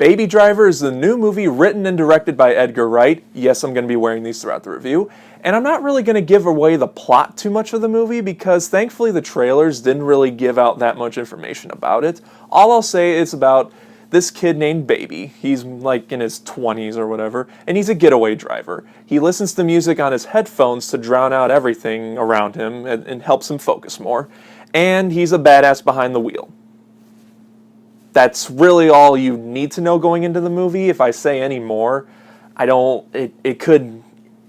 Baby Driver is the new movie written and directed by Edgar Wright. Yes, I'm going to be wearing these throughout the review. And I'm not really going to give away the plot too much of the movie because thankfully the trailers didn't really give out that much information about it. All I'll say is about this kid named Baby. He's like in his 20s or whatever, and he's a getaway driver. He listens to music on his headphones to drown out everything around him and helps him focus more. And he's a badass behind the wheel. That's really all you need to know going into the movie. If I say any more, it could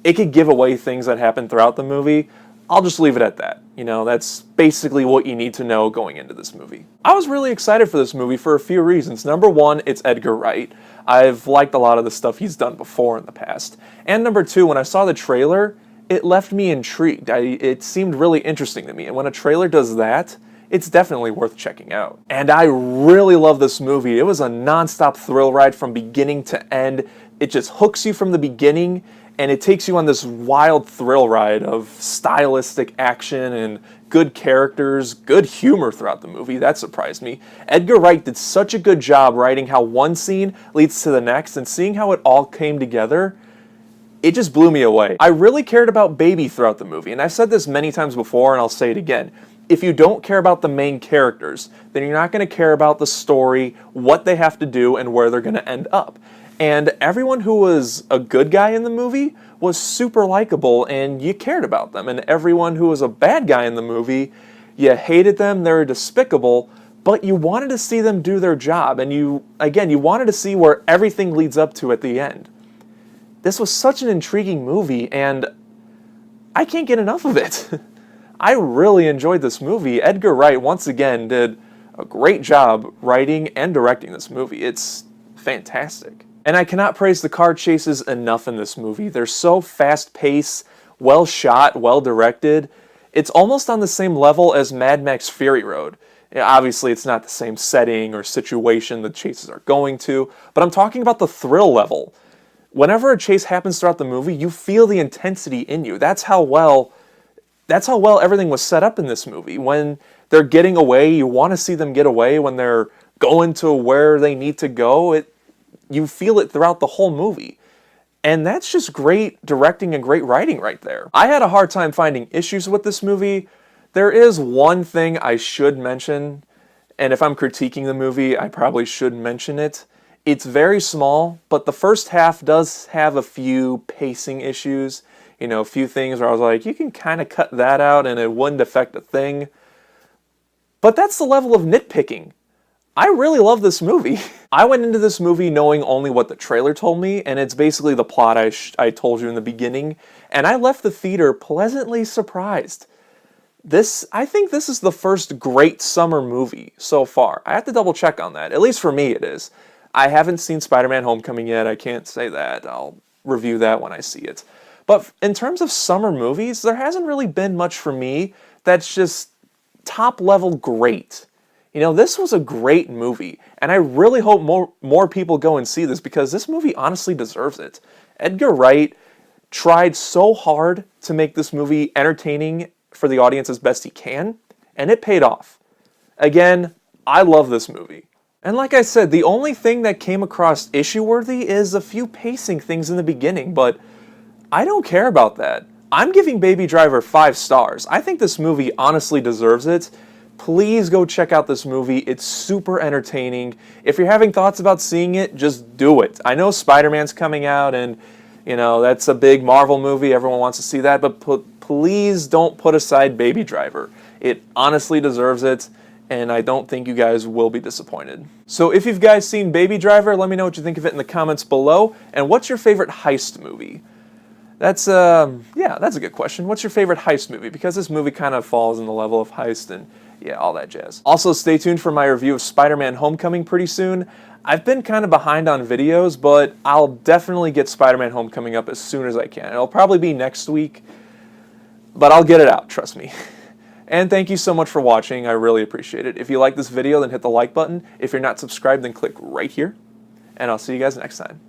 give away things that happen throughout the movie. I'll just leave it at that. You know, that's basically what you need to know going into this movie. I was really excited for this movie for a few reasons. Number one, it's Edgar Wright. I've liked a lot of the stuff he's done before in the past. And number two, when I saw the trailer, it left me intrigued. It seemed really interesting to me. And when a trailer does that, it's definitely worth checking out. And I really love this movie. It was a non-stop thrill ride from beginning to end. It just hooks you from the beginning, and it takes you on this wild thrill ride of stylistic action and good characters, good humor throughout the movie. That surprised me. Edgar Wright did such a good job writing how one scene leads to the next, and seeing how it all came together, it just blew me away. I really cared about Baby throughout the movie, and I've said this many times before, and I'll say it again. If you don't care about the main characters, then you're not going to care about the story, what they have to do, and where they're going to end up. And everyone who was a good guy in the movie was super likable, and you cared about them. And everyone who was a bad guy in the movie, you hated them, they were despicable, but you wanted to see them do their job. And you wanted to see where everything leads up to at the end. This was such an intriguing movie, and I can't get enough of it. I really enjoyed this movie. Edgar Wright, once again, did a great job writing and directing this movie. It's fantastic. And I cannot praise the car chases enough in this movie. They're so fast-paced, well shot, well directed. It's almost on the same level as Mad Max Fury Road. Obviously, it's not the same setting or situation the chases are going to, but I'm talking about the thrill level. Whenever a chase happens throughout the movie, you feel the intensity in you. That's how well everything was set up in this movie. When they're getting away, you want to see them get away. When they're going to where they need to go, you feel it throughout the whole movie. And that's just great directing and great writing right there. I had a hard time finding issues with this movie. There is one thing I should mention, and if I'm critiquing the movie, I probably should mention it. It's very small, but the first half does have a few pacing issues. You know, a few things where I was like, you can kind of cut that out and it wouldn't affect a thing. But that's the level of nitpicking. I really love this movie. I went into this movie knowing only what the trailer told me, and it's basically the plot I told you in the beginning, and I left the theater pleasantly surprised. I think this is the first great summer movie so far. I have to double check on that. At least for me it is. I haven't seen Spider-Man Homecoming yet. I can't say that. I'll review that when I see it. But in terms of summer movies, there hasn't really been much for me that's just top-level great. You know, this was a great movie, and I really hope more people go and see this because this movie honestly deserves it. Edgar Wright tried so hard to make this movie entertaining for the audience as best he can, and it paid off. Again, I love this movie. And like I said, the only thing that came across issue-worthy is a few pacing things in the beginning, but I don't care about that. I'm giving Baby Driver 5 stars. I think this movie honestly deserves it. Please go check out this movie. It's super entertaining. If you're having thoughts about seeing it, just do it. I know Spider-Man's coming out and, you know, that's a big Marvel movie. Everyone wants to see that, but please don't put aside Baby Driver. It honestly deserves it, and I don't think you guys will be disappointed. So if you've guys seen Baby Driver, let me know what you think of it in the comments below. And what's your favorite heist movie? That's a good question. What's your favorite heist movie? Because this movie kind of falls in the level of heist and yeah, all that jazz. Also, stay tuned for my review of Spider-Man Homecoming pretty soon. I've been kind of behind on videos, but I'll definitely get Spider-Man Homecoming up as soon as I can. It'll probably be next week, but I'll get it out, trust me. And thank you so much for watching. I really appreciate it. If you like this video, then hit the like button. If you're not subscribed, then click right here. And I'll see you guys next time.